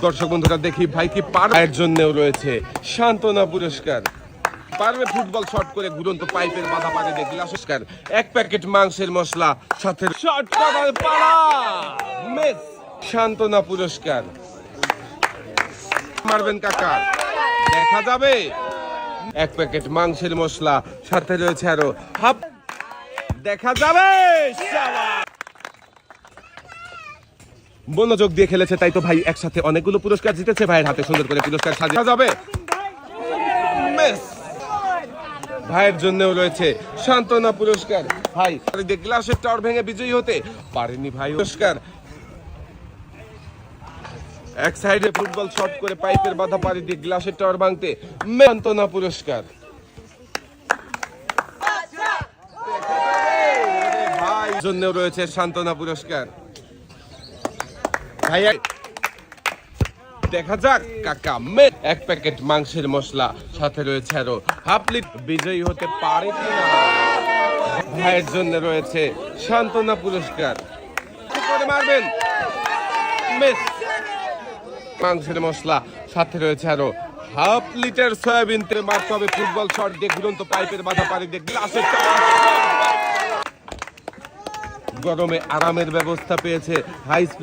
দর্শক বন্ধুরা দেখি ভাই কি পারের জন্যও রয়েছে সান্ত্বনা পুরস্কার। পারবে ফুটবল শট করে ঘুরন্ত পাইপের বাধা পানি দিয়ে গ্লাস পুরস্কার। এক প্যাকেট মাংসের মশলা সাথে শট করার পালা মিস। সান্ত্বনা পুরস্কার মারবেন কাকা, দেখা যাবে। এক প্যাকেট মাংসের মশলা সাথে রয়েছে আরো হাফ, দেখা যাবে। মনোযোগ দিয়ে খেলেছে তাই তো ভাই একসাথে অনেকগুলো পুরস্কার জিতেছে। ভাইয়ের হাতে সুন্দর করে পুরস্কার সাজিয়ে যাবে। ভাইয়ের জন্যও রয়েছে সান্ত্বনা পুরস্কার। ভাই গ্লাসের টাওয়ার ভেঙে বিজয়ী হতে পারেনি ভাই। পুরস্কার এক সাইডে ফুটবল শট করে পাইপের বাধা পাড়ি দিয়ে গ্লাসের টাওয়ার ভাঙতে সান্ত্বনা পুরস্কার। ভাই জন্যও রয়েছে সান্ত্বনা পুরস্কার। ভাই দেখা যাক কাকা এক প্যাকেট মাংসের মশলা সাথে রয়েছে আরো হাফ লিটার বিজয়ী হতে পারে কিনা। ভাইয়ের জন্য রয়েছে সান্ত্বনা পুরস্কার। মারবেন মাংসের মশলা সাথে রয়েছে আরো হাফ লিটার সয়াবিন তেল মারতে হবে ফুটবল শট দিয়ে ঘুরন্ত পাইপের বাধা পানি দিয়ে গ্লাসের গরমে আরামের ব্যবস্থা পেয়েছে হাই স্পিড